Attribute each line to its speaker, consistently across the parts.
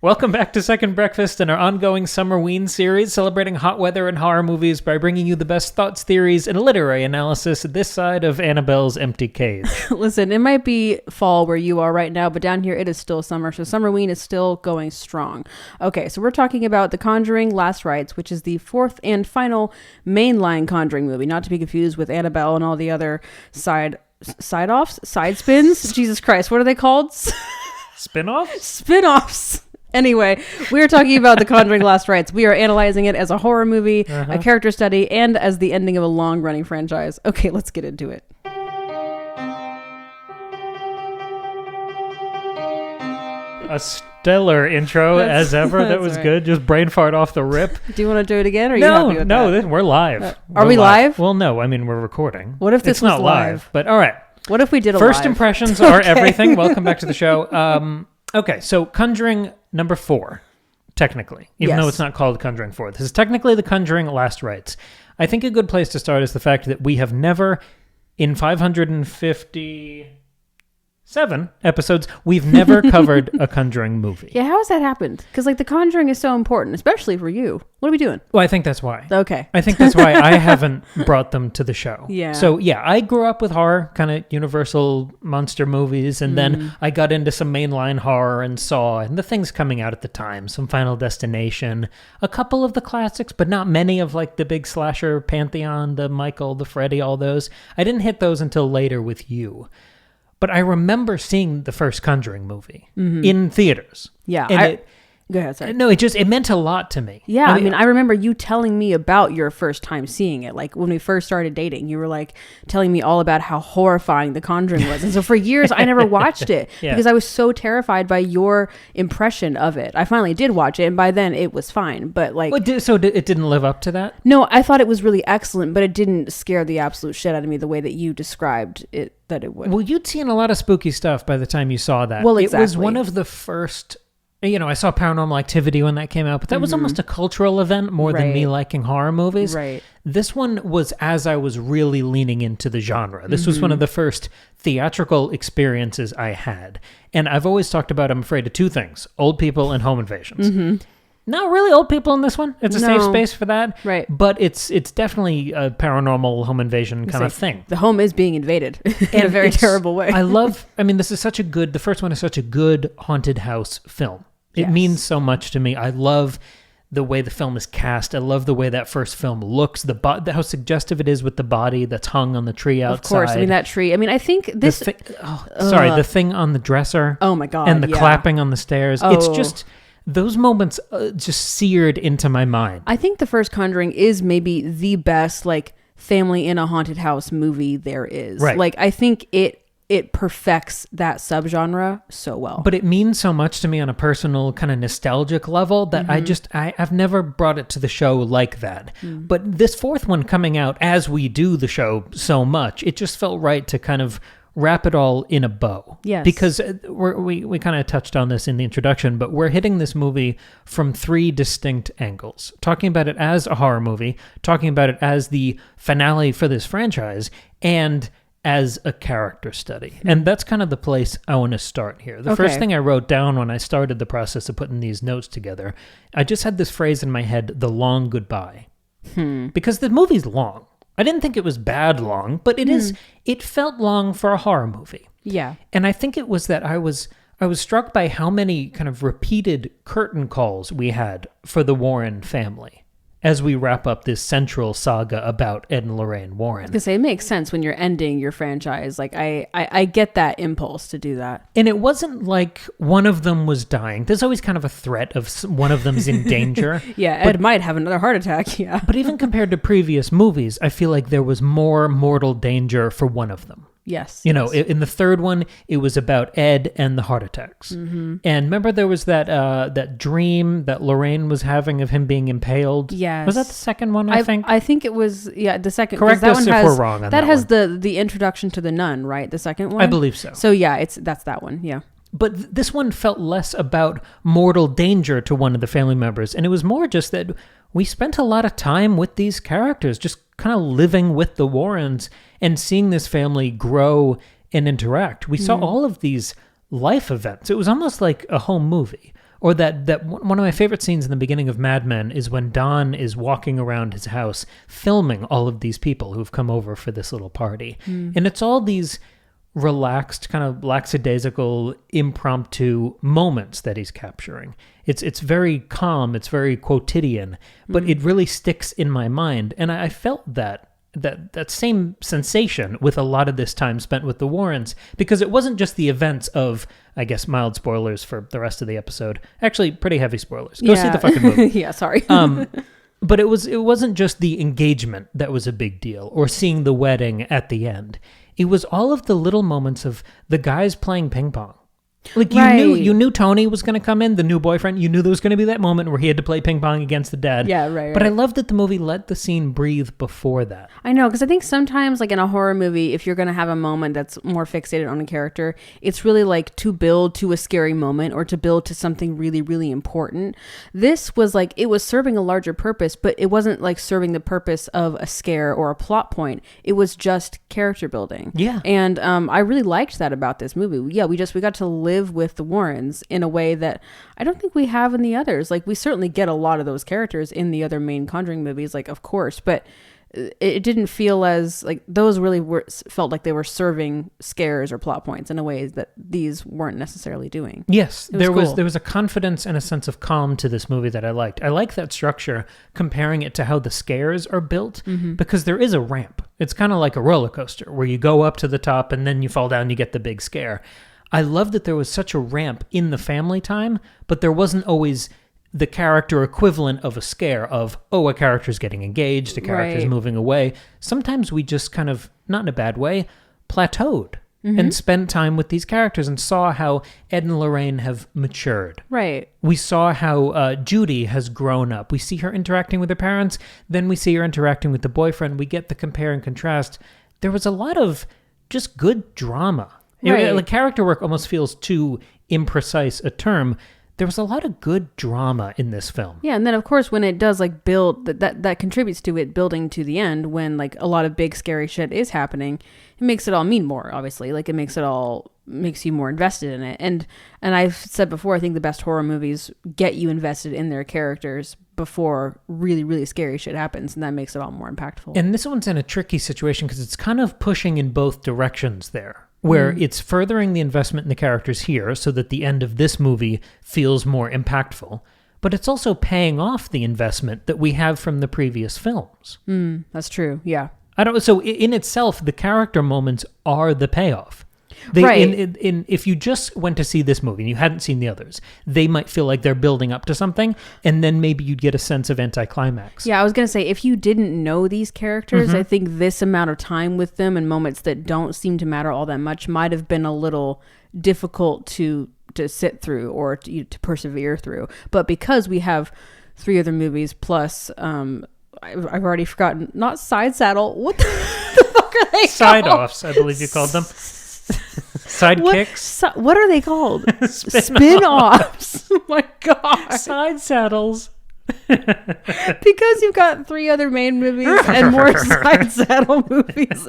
Speaker 1: Welcome back to Second Breakfast and our ongoing Summerween series, celebrating hot weather and horror movies by bringing you the best thoughts, theories, and literary analysis this side of Annabelle's empty cage.
Speaker 2: Listen, it might be fall where you are right now, but down here it is still summer, so Summerween is still going strong. Okay, so we're talking about The Conjuring Last Rites, which is the fourth and final mainline Conjuring movie, not to be confused with Annabelle and all the other side spins. Jesus Christ, what are they called?
Speaker 1: Spin-offs?
Speaker 2: Spin-offs. Anyway, we are talking about The Conjuring Last Rites. We are analyzing it as a horror movie, a character study, and as the ending of a long-running franchise. Okay, let's get into it.
Speaker 1: A stellar intro as ever. That was right. Good. Just brain fart off the rip.
Speaker 2: Do you want to do it again? Or are you happy with that?
Speaker 1: We're live.
Speaker 2: Are we live?
Speaker 1: Well, no. I mean, we're recording.
Speaker 2: What if this
Speaker 1: it's
Speaker 2: was
Speaker 1: not live? But all right.
Speaker 2: What if we did a
Speaker 1: First
Speaker 2: live?
Speaker 1: impressions are everything. Welcome back to the show. Okay, so Conjuring number 4. Technically, even though it's not called Conjuring 4. This is technically The Conjuring Last Rites. I think a good place to start is the fact that we have never, in 557 episodes, we've never covered a Conjuring movie.
Speaker 2: Yeah, how has that happened? Because The Conjuring is so important, especially for you. What are we doing?
Speaker 1: Well, I think that's why.
Speaker 2: Okay.
Speaker 1: I think that's why I haven't brought them to the show.
Speaker 2: Yeah.
Speaker 1: So, yeah, I grew up with horror, kind of universal monster movies, and then I got into some mainline horror and Saw, and the things coming out at the time, some Final Destination, a couple of the classics, but not many of, the big slasher pantheon, the Michael, the Freddy, all those. I didn't hit those until later with you. But I remember seeing the first Conjuring movie in theaters.
Speaker 2: Yeah.
Speaker 1: And
Speaker 2: go ahead, sorry.
Speaker 1: No, it meant a lot to me.
Speaker 2: Yeah, I mean, I remember you telling me about your first time seeing it. When we first started dating, you were telling me all about how horrifying The Conjuring was. And so for years, I never watched it because I was so terrified by your impression of it. I finally did watch it, and by then it was fine. But
Speaker 1: so it didn't live up to that?
Speaker 2: No, I thought it was really excellent, but it didn't scare the absolute shit out of me the way that you described it that it would.
Speaker 1: Well, you'd seen a lot of spooky stuff by the time you saw that.
Speaker 2: Well, exactly.
Speaker 1: It was one of the first... I saw Paranormal Activity when that came out, but that was almost a cultural event more than me liking horror movies.
Speaker 2: Right.
Speaker 1: This one was as I was really leaning into the genre. This was one of the first theatrical experiences I had. And I've always talked about, I'm afraid of two things, old people and home invasions. Not really old people in this one. It's a safe space for that.
Speaker 2: Right.
Speaker 1: But it's definitely a paranormal home invasion kind of thing.
Speaker 2: The home is being invaded in a very terrible way.
Speaker 1: This is the first one is such a good haunted house film. It means so much to me. I love the way the film is cast. I love the way that first film looks. How suggestive it is with the body that's hung on the tree outside. Of course,
Speaker 2: that tree. I think this...
Speaker 1: the thing on the dresser.
Speaker 2: Oh my God,
Speaker 1: and the clapping on the stairs. Oh. It's just... Those moments just seared into my mind.
Speaker 2: I think the first Conjuring is maybe the best, family in a haunted house movie there is.
Speaker 1: Right.
Speaker 2: I think it perfects that subgenre so well.
Speaker 1: But it means so much to me on a personal kind of nostalgic level that I've never brought it to the show like that. But this fourth one coming out as we do the show so much, it just felt right to kind of wrap it all in a bow.
Speaker 2: Yes.
Speaker 1: Because we kind of touched on this in the introduction, but we're hitting this movie from 3 distinct angles. Talking about it as a horror movie, talking about it as the finale for this franchise, and as a character study. And that's kind of the place I want to start here. The first thing I wrote down when I started the process of putting these notes together, I just had this phrase in my head, the long goodbye. Because the movie's long. I didn't think it was bad long, but it felt long for a horror movie.
Speaker 2: Yeah.
Speaker 1: And I think it was that I was struck by how many kind of repeated curtain calls we had for the Warren family as we wrap up this central saga about Ed and Lorraine Warren.
Speaker 2: I was going to say, it makes sense when you're ending your franchise. I get that impulse to do that.
Speaker 1: And it wasn't like one of them was dying. There's always kind of a threat of one of them's in danger.
Speaker 2: Yeah, Ed might have another heart attack, yeah.
Speaker 1: But even compared to previous movies, I feel like there was more mortal danger for one of them.
Speaker 2: Yes.
Speaker 1: In the third one, it was about Ed and the heart attacks. And remember there was that dream that Lorraine was having of him being impaled?
Speaker 2: Yes.
Speaker 1: Was that the second one, I think?
Speaker 2: I think it was, the second.
Speaker 1: Correct us if we're wrong on that
Speaker 2: has
Speaker 1: one.
Speaker 2: the introduction to the nun, right? The second one?
Speaker 1: I believe so.
Speaker 2: So yeah, that's that one, yeah.
Speaker 1: But this one felt less about mortal danger to one of the family members. And it was more just that we spent a lot of time with these characters, just kind of living with the Warrens and seeing this family grow and interact. We saw all of these life events. It was almost like a home movie Or that one of my favorite scenes in the beginning of Mad Men is when Don is walking around his house filming all of these people who've come over for this little party. And it's all these relaxed, kind of lackadaisical, impromptu moments that he's capturing. It's very calm, it's very quotidian, but it really sticks in my mind. And I felt that same sensation with a lot of this time spent with the Warrens, because it wasn't just the events of, I guess, mild spoilers for the rest of the episode. Actually, pretty heavy spoilers. Go see the fucking movie.
Speaker 2: Yeah, sorry.
Speaker 1: But it wasn't just the engagement that was a big deal, or seeing the wedding at the end. It was all of the little moments of the guys playing ping pong. Like you knew Tony was going to come in, the new boyfriend. You knew there was going to be that moment where he had to play ping pong against the dad.
Speaker 2: Yeah, right.
Speaker 1: But I love that the movie let the scene breathe before that.
Speaker 2: I know, because I think sometimes, like in a horror movie, if you're going to have a moment that's more fixated on a character, it's really like to build to a scary moment or to build to something really, really important. This was like, it was serving a larger purpose, but it wasn't like serving the purpose of a scare or a plot point. It was just character building.
Speaker 1: Yeah.
Speaker 2: And I really liked that about this movie. Yeah, we got to live with the Warrens in a way that I don't think we have in the others. Like, we certainly get a lot of those characters in the other main Conjuring movies, like, of course, but it didn't feel as like those really felt like they were serving scares or plot points in a way that these weren't necessarily doing.
Speaker 1: Yes, there was a confidence and a sense of calm to this movie that I liked. I like that structure, comparing it to how the scares are built, because there is a ramp. It's kind of like a roller coaster where you go up to the top and then you fall down, you get the big scare. I love that there was such a ramp in the family time, but there wasn't always the character equivalent of a scare of, oh, a character's getting engaged, a character's moving away. Sometimes we just kind of, not in a bad way, plateaued and spent time with these characters and saw how Ed and Lorraine have matured.
Speaker 2: Right.
Speaker 1: We saw how Judy has grown up. We see her interacting with her parents, then we see her interacting with the boyfriend. We get the compare and contrast. There was a lot of just good drama.
Speaker 2: Right.
Speaker 1: Like, character work almost feels too imprecise a term. There was a lot of good drama in this film. Yeah,
Speaker 2: and then of course when it does like build, that contributes to it building to the end, when like a lot of big scary shit is happening, it makes it all mean more, obviously. Like, it makes you more invested in it. And I've said before, I think the best horror movies get you invested in their characters before really, really scary shit happens, and that makes it all more impactful.
Speaker 1: And this one's in a tricky situation because it's kind of pushing in both directions there, where it's furthering the investment in the characters here so that the end of this movie feels more impactful, but it's also paying off the investment that we have from the previous films.
Speaker 2: That's true, yeah.
Speaker 1: So in itself, the character moments are the payoff. If you just went to see this movie and you hadn't seen the others, they might feel like they're building up to something, and then maybe you'd get a sense of anticlimax.
Speaker 2: Yeah, I was going to say, if you didn't know these characters, I think this amount of time with them and moments that don't seem to matter all that much might have been a little difficult to sit through or to persevere through. But because we have 3 other movies plus, I've already forgotten, not Side Saddle, what the fuck are they
Speaker 1: Side
Speaker 2: called?
Speaker 1: offs, I believe you called them. Sidekicks?
Speaker 2: What are they called? Spin-offs. Oh my God.
Speaker 1: Side saddles.
Speaker 2: Because you've got 3 other main movies and more side saddle movies,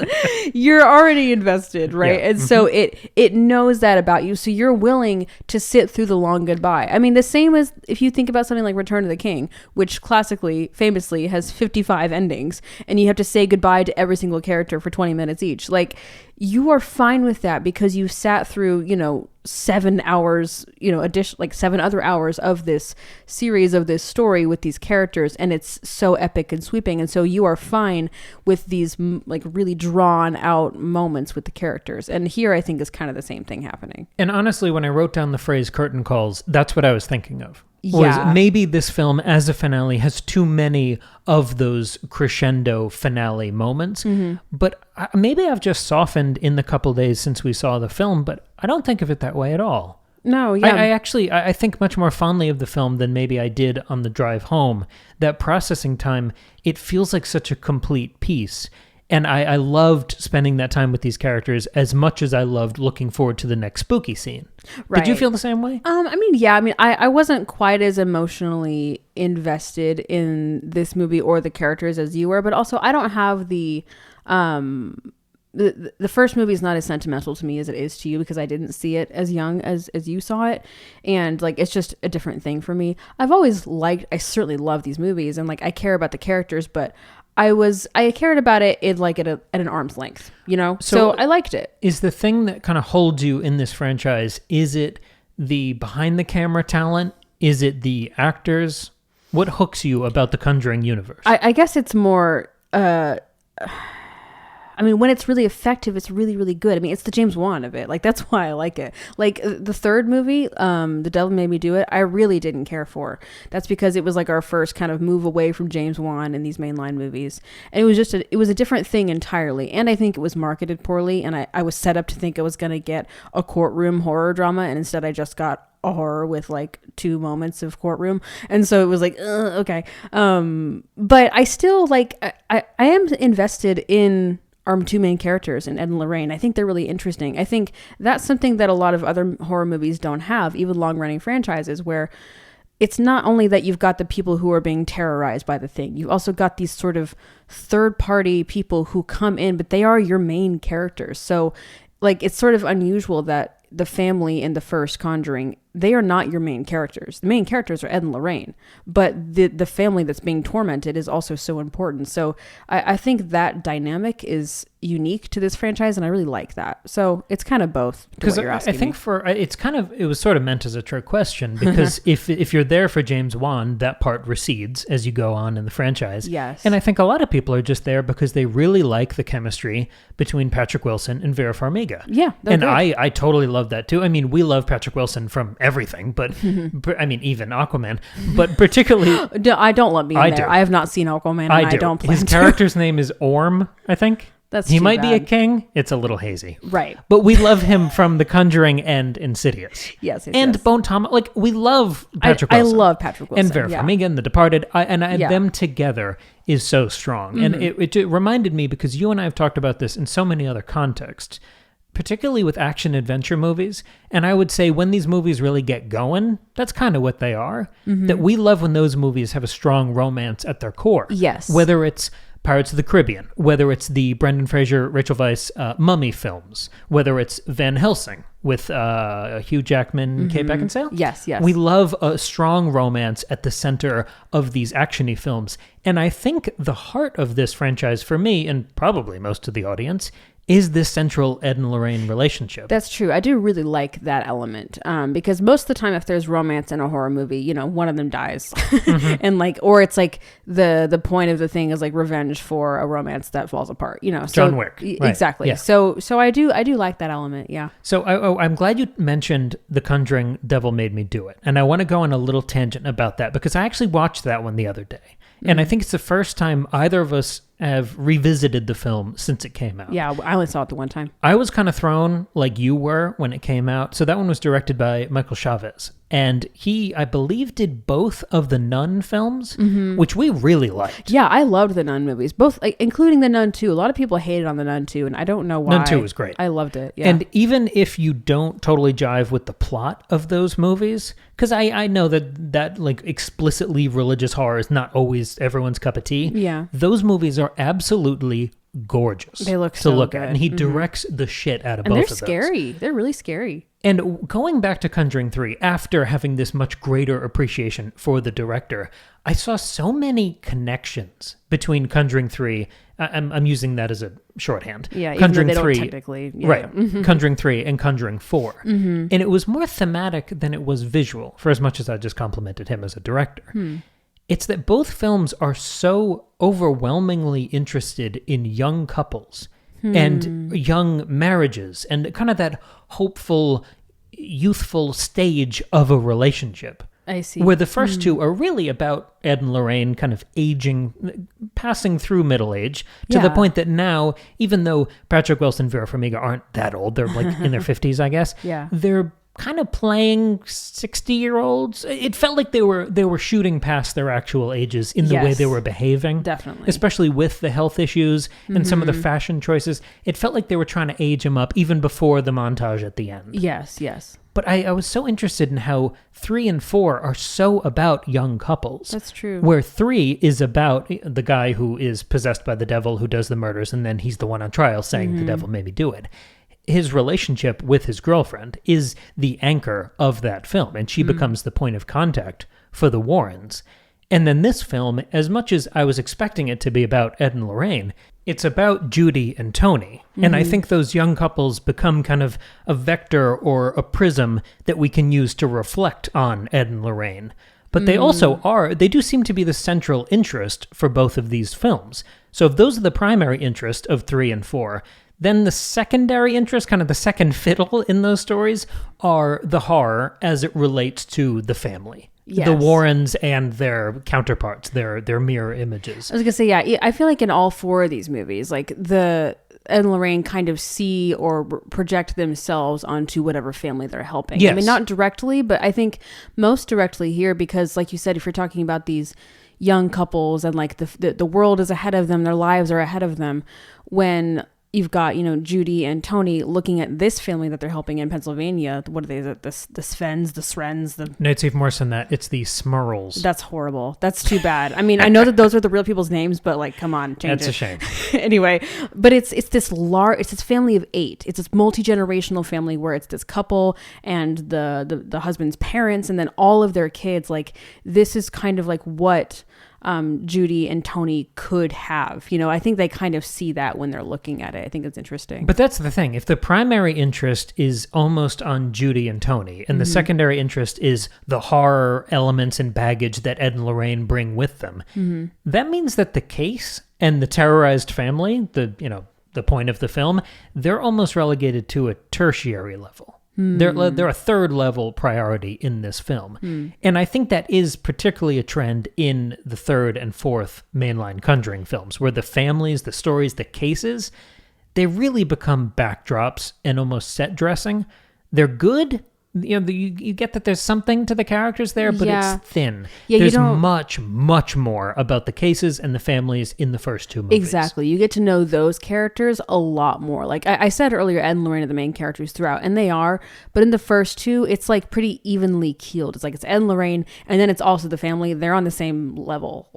Speaker 2: you're already invested, right?
Speaker 1: Yeah.
Speaker 2: And so it knows that about you, so you're willing to sit through the long goodbye. I mean, the same as if you think about something like Return of the King, which famously has 55 endings, and you have to say goodbye to every single character for 20 minutes each. Like, you are fine with that because you sat through, 7 hours, 7 other hours of this series, of this story with these characters, and it's so epic and sweeping. And so you are fine with these like really drawn out moments with the characters. And here I think is kind of the same thing happening.
Speaker 1: And honestly, when I wrote down the phrase curtain calls, that's what I was thinking of.
Speaker 2: Yeah.
Speaker 1: Was maybe this film as a finale has too many of those crescendo finale moments. But maybe I've just softened in the couple days since we saw the film, but I don't think of it that way at all.
Speaker 2: No, yeah.
Speaker 1: I think much more fondly of the film than maybe I did on the drive home. That processing time, it feels like such a complete piece. And I loved spending that time with these characters as much as I loved looking forward to the next spooky scene.
Speaker 2: Right.
Speaker 1: Did you feel the same way?
Speaker 2: I wasn't quite as emotionally invested in this movie or the characters as you were, but also I don't have the the first movie is not as sentimental to me as it is to you because I didn't see it as young as you saw it, and like it's just a different thing for me. I certainly love these movies, and like I care about the characters, but I cared about it in like at an arm's length, you know? So I liked it.
Speaker 1: Is the thing that kind of holds you in this franchise, is it the behind the camera talent? Is it the actors? What hooks you about the Conjuring universe?
Speaker 2: I guess it's more, I mean, when it's really effective, it's really, really good. I mean, it's the James Wan of it. Like, that's why I like it. Like, the third movie, The Devil Made Me Do It, I really didn't care for. That's because it was like our first kind of move away from James Wan in these mainline movies. And it was just it was a different thing entirely. And I think it was marketed poorly. And I was set up to think I was going to get a courtroom horror drama. And instead I just got a horror with like 2 moments of courtroom. And so it was like, okay. But I still like, I am invested in our 2 main characters in Ed and Lorraine. I think they're really interesting. I think that's something that a lot of other horror movies don't have, even long-running franchises, where it's not only that you've got the people who are being terrorized by the thing, you've also got these sort of third-party people who come in, but they are your main characters. So, like, it's sort of unusual that the family in the first Conjuring, they are not your main characters. The main characters are Ed and Lorraine, but the family that's being tormented is also so important. So I think that dynamic is unique to this franchise, and I really like that. So it's kind of both.
Speaker 1: Because I think it was sort of meant as a trick question, because if you're there for James Wan, that part recedes as you go on in the franchise.
Speaker 2: Yes.
Speaker 1: And I think a lot of people are just there because they really like the chemistry between Patrick Wilson and Vera Farmiga.
Speaker 2: Yeah.
Speaker 1: And I totally love that too. I mean, we love Patrick Wilson from everything, but I mean, even Aquaman, but particularly...
Speaker 2: I don't love being there.
Speaker 1: Do.
Speaker 2: I have not seen Aquaman, and I don't plan
Speaker 1: His character's name is Orm, I think. He might be a king. It's a little hazy.
Speaker 2: Right.
Speaker 1: But we love him from The Conjuring and Insidious.
Speaker 2: Yes.
Speaker 1: And Bone Thomas. Like, we love Patrick Wilson.
Speaker 2: I love Patrick Wilson.
Speaker 1: And Vera Farmiga and The Departed. Them together is so strong. Mm-hmm. And it reminded me, because you and I have talked about this in so many other contexts, particularly with action-adventure movies. And I would say when these movies really get going, that's kind of what they are. Mm-hmm. That we love when those movies have a strong romance at their core.
Speaker 2: Yes.
Speaker 1: Whether it's Pirates of the Caribbean, whether it's the Brendan Fraser, Rachel Weisz Mummy films, whether it's Van Helsing with Hugh Jackman, Kate Beckinsale.
Speaker 2: Yes.
Speaker 1: We love a strong romance at the center of these action-y films. And I think the heart of this franchise for me, and probably most of the audience, is this central Ed and Lorraine relationship.
Speaker 2: That's true. I do really like that element, because most of the time if there's romance in a horror movie, you know, one of them dies. And like, or it's like the point of the thing is like revenge for a romance that falls apart, you know. So,
Speaker 1: John Wick. Right.
Speaker 2: Exactly. Yeah. So I do like that element. Yeah.
Speaker 1: So I'm glad you mentioned The Conjuring Devil Made Me Do It. And I want to go on a little tangent about that, because I actually watched that one the other day. And I think it's the first time either of us have revisited the film since it came out.
Speaker 2: Yeah, I only saw it the one time.
Speaker 1: I was kind of thrown like you were when it came out. So that one was directed by Michael Chavez. And he, I believe, did both of the Nun films, which we really liked.
Speaker 2: Yeah, I loved the Nun movies, both, like, including the Nun 2. A lot of people hated on the Nun 2, and I don't know why.
Speaker 1: Nun 2 was great.
Speaker 2: I loved it, yeah.
Speaker 1: And even if you don't totally jive with the plot of those movies, because I know that like explicitly religious horror is not always everyone's cup of tea.
Speaker 2: Yeah.
Speaker 1: Those movies are absolutely gorgeous.
Speaker 2: They look
Speaker 1: to
Speaker 2: so
Speaker 1: look
Speaker 2: good.
Speaker 1: at. And he directs the shit out of
Speaker 2: and
Speaker 1: both of
Speaker 2: they're
Speaker 1: those.
Speaker 2: scary. They're really scary.
Speaker 1: And going back to Conjuring 3, after having this much greater appreciation for the director, I saw so many connections between Conjuring 3. I'm using that as a shorthand.
Speaker 2: Yeah,
Speaker 1: Conjuring
Speaker 2: even though they
Speaker 1: 3,
Speaker 2: don't technically. Yeah.
Speaker 1: Right. Conjuring 3 and Conjuring 4. And it was more thematic than it was visual, for as much as I just complimented him as a director. It's that both films are so overwhelmingly interested in young couples and young marriages and kind of that hopeful, youthful stage of a relationship.
Speaker 2: I see.
Speaker 1: Where the first two are really about Ed and Lorraine kind of aging, passing through middle age to the point that now, even though Patrick Wilson and Vera Farmiga aren't that old, they're like in their 50s, I guess.
Speaker 2: Yeah.
Speaker 1: They're kind of playing 60-year-olds. It felt like they were shooting past their actual ages in the way they were behaving.
Speaker 2: Definitely.
Speaker 1: Especially with the health issues and some of the fashion choices. It felt like they were trying to age them up even before the montage at the end.
Speaker 2: Yes.
Speaker 1: But I was so interested in how 3 and 4 are so about young couples.
Speaker 2: That's true.
Speaker 1: Where 3 is about the guy who is possessed by the devil who does the murders, and then he's the one on trial saying the devil made me do it. His relationship with his girlfriend is the anchor of that film, and she becomes the point of contact for the Warrens. And then this film, as much as I was expecting it to be about Ed and Lorraine, it's about Judy and Tony. And I think those young couples become kind of a vector or a prism that we can use to reflect on Ed and Lorraine. But they also they do seem to be the central interest for both of these films. So if those are the primary interest of 3 and 4, then the secondary interest, kind of the second fiddle in those stories, are the horror as it relates to the family. Yes. The Warrens and their counterparts, their mirror images.
Speaker 2: I was going to say, yeah, I feel like in all 4 of these movies, like the Ed and Lorraine kind of see or project themselves onto whatever family they're helping.
Speaker 1: Yes.
Speaker 2: I mean, not directly, but I think most directly here, because like you said, if you're talking about these young couples and like the world is ahead of them, their lives are ahead of them, when you've got, Judy and Tony looking at this family that they're helping in Pennsylvania. What are they? The Svens, the Srens?
Speaker 1: No, it's even worse than that. It's the Smurls.
Speaker 2: That's horrible. That's too bad. I mean, I know that those are the real people's names, but like, come on, change
Speaker 1: That's a shame.
Speaker 2: Anyway, but it's this family of 8. It's this multi-generational family where it's this couple and the husband's parents and then all of their kids. Like, this is kind of like what Judy and Tony could have. I think they kind of see that when they're looking at it. I think it's interesting.
Speaker 1: But that's the thing. If the primary interest is almost on Judy and Tony, and the secondary interest is the horror elements and baggage that Ed and Lorraine bring with them, that means that the case and the terrorized family, the point of the film, they're almost relegated to a tertiary level. They're a third level priority in this film. And I think that is particularly a trend in the 3rd and 4th mainline Conjuring films, where the families, the stories, the cases, they really become backdrops and almost set dressing. They're good. You get that there's something to the characters there, but it's thin. Yeah, there's much, much more about the cases and the families in the first 2 movies.
Speaker 2: Exactly. You get to know those characters a lot more. Like I said earlier, Ed and Lorraine are the main characters throughout, and they are. But in the first 2, it's like pretty evenly keeled. It's like it's Ed and Lorraine, and then it's also the family. They're on the same level.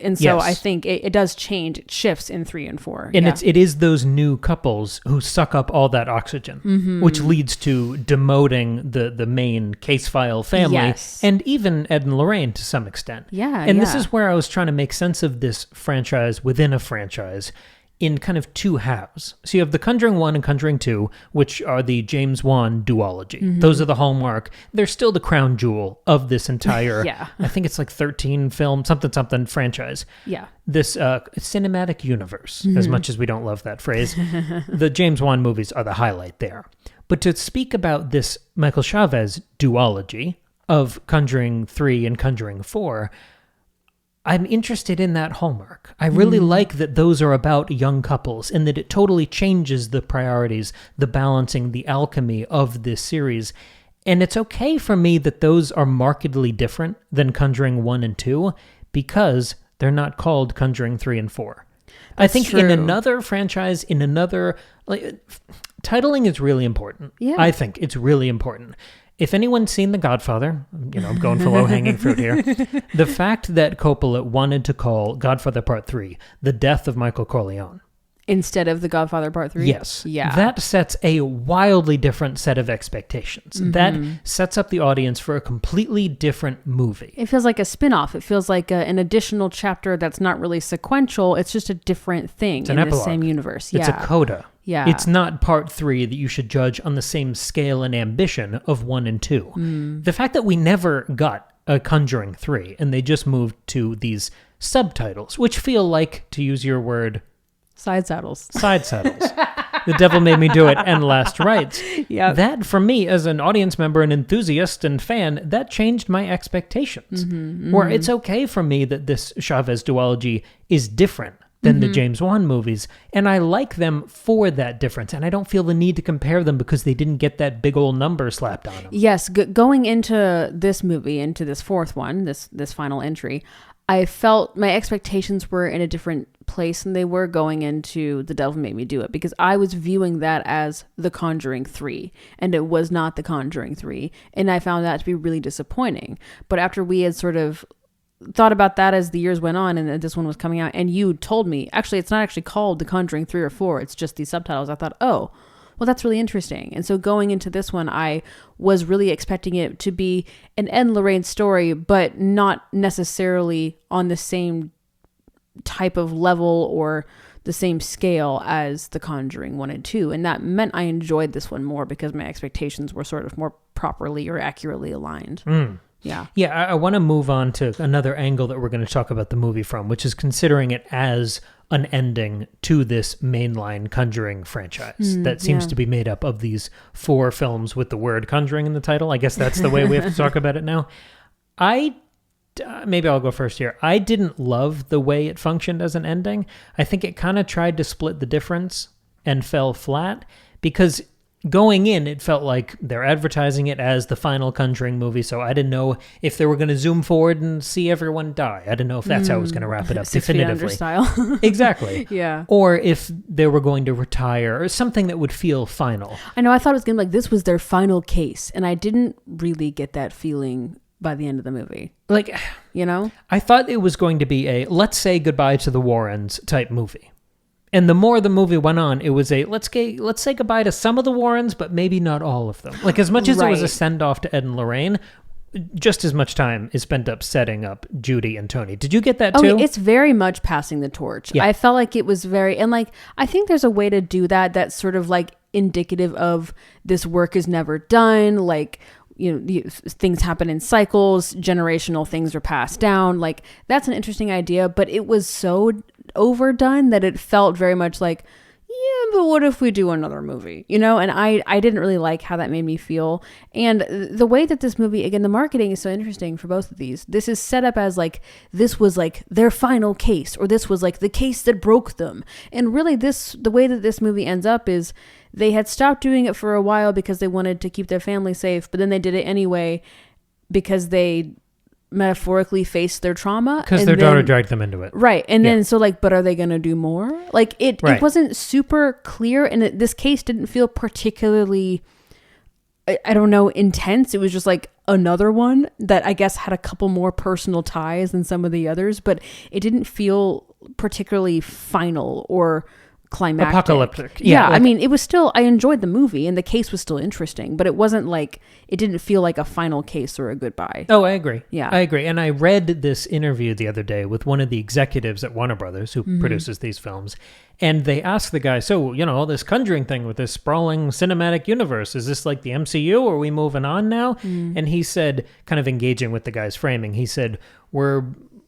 Speaker 2: And so I think it does change. It shifts in 3 and 4.
Speaker 1: And it is those new couples who suck up all that oxygen, which leads to demoting the main case file family, and even Ed and Lorraine to some extent. This is where I was trying to make sense of this franchise within a franchise in kind of 2 halves. So you have the Conjuring 1 and Conjuring 2, which are the James Wan duology. Those are the hallmark. They're still the crown jewel of this entire, I think it's like 13 film, something franchise. This cinematic universe, as much as we don't love that phrase. The James Wan movies are the highlight there. But to speak about this Michael Chavez duology of Conjuring 3 and Conjuring 4, I'm interested in that hallmark. I really like that those are about young couples and that it totally changes the priorities, the balancing, the alchemy of this series. And it's okay for me that those are markedly different than Conjuring 1 and 2 because they're not called Conjuring 3 and 4. I think in another franchise, in another... titling is really important. I think it's really important. If anyone's seen The Godfather, I'm going for low-hanging fruit here, the fact that Coppola wanted to call Godfather Part 3 The Death of Michael Corleone,
Speaker 2: instead of The Godfather Part 3?
Speaker 1: Yes. Yeah. That sets a wildly different set of expectations. That sets up the audience for a completely different movie.
Speaker 2: It feels like a spin-off. It feels like an additional chapter that's not really sequential. It's just a different thing in the same universe.
Speaker 1: It's a coda. It's not part 3 that you should judge on the same scale and ambition of 1 and 2. The fact that we never got a Conjuring 3 and they just moved to these subtitles, which feel like, to use your word...
Speaker 2: Side saddles.
Speaker 1: The Devil Made Me Do It and Last Rites. That, for me, as an audience member, an enthusiast and fan, that changed my expectations. Where it's okay for me that this Chavez duology is different than the James Wan movies. And I like them for that difference. And I don't feel the need to compare them because they didn't get that big old number slapped on them.
Speaker 2: Yes. Going into this movie, into this fourth one, this final entry, I felt my expectations were in a different place than they were going into The Devil Made Me Do It, because I was viewing that as The Conjuring 3, and it was not The Conjuring 3. And I found that to be really disappointing. But after we had sort of thought about that as the years went on and this one was coming out, and you told me, actually, it's not actually called The Conjuring 3 or 4, it's just these subtitles. I thought, oh, well, that's really interesting. And so going into this one, I was really expecting it to be an Ed Lorraine story, but not necessarily on the same type of level or the same scale as The Conjuring 1 and 2. And that meant I enjoyed this one more because my expectations were sort of more properly or accurately aligned. Yeah.
Speaker 1: Yeah, I want to move on to another angle that we're going to talk about the movie from, which is considering it as an ending to this mainline Conjuring franchise that seems to be made up of these 4 films with the word Conjuring in the title. I guess that's the way we have to talk about it now. Maybe I'll go first here. I didn't love the way it functioned as an ending. I think it kind of tried to split the difference and fell flat because going in, it felt like they're advertising it as the final Conjuring movie, so I didn't know if they were going to zoom forward and see everyone die. I didn't know if that's how it was going to wrap it up
Speaker 2: 6 feet under
Speaker 1: definitively.
Speaker 2: style.
Speaker 1: Exactly.
Speaker 2: Yeah.
Speaker 1: Or if they were going to retire or something that would feel final.
Speaker 2: I know, I thought it was going to be like this was their final case, and I didn't really get that feeling by the end of the movie.
Speaker 1: Like,
Speaker 2: you know?
Speaker 1: I thought it was going to be a let's say goodbye to the Warrens type movie. And the more the movie went on, it was a let's say goodbye to some of the Warrens, but maybe not all of them. Like, as much as it was a send-off to Ed and Lorraine, just as much time is spent up setting up Judy and Tony. Did you get that too?
Speaker 2: Oh, it's very much passing the torch. Yeah. I felt like it was very, and like, I think there's a way to do that that's sort of like indicative of this work is never done. Like, you know, things happen in cycles, generational things are passed down. Like, that's an interesting idea, but it was so overdone that it felt very much like, yeah, but what if we do another movie? You know, and I didn't really like how that made me feel. And the way that this movie, again, the marketing is so interesting for both of these. This is set up as like, this was like their final case, or this was like the case that broke them. And really the way that this movie ends up is they had stopped doing it for a while because they wanted to keep their family safe, but then they did it anyway because they metaphorically faced their trauma.
Speaker 1: Because their daughter dragged them into it.
Speaker 2: Right. And then so like, but are they going to do more? Like it wasn't super clear, and this case didn't feel particularly, I don't know, intense. It was just like another one that I guess had a couple more personal ties than some of the others, but it didn't feel particularly final or climactic.
Speaker 1: Apocalyptic.
Speaker 2: Yeah, like, I mean, it was still, I enjoyed the movie and the case was still interesting, but it wasn't like, it didn't feel like a final case or a goodbye.
Speaker 1: Oh, I agree.
Speaker 2: Yeah.
Speaker 1: I agree. And I read this interview the other day with one of the executives at Warner Brothers who produces these films. And they asked the guy, so, you know, all this Conjuring thing with this sprawling cinematic universe, is this like the MCU or are we moving on now? And he said, kind of engaging with the guy's framing, he said, we're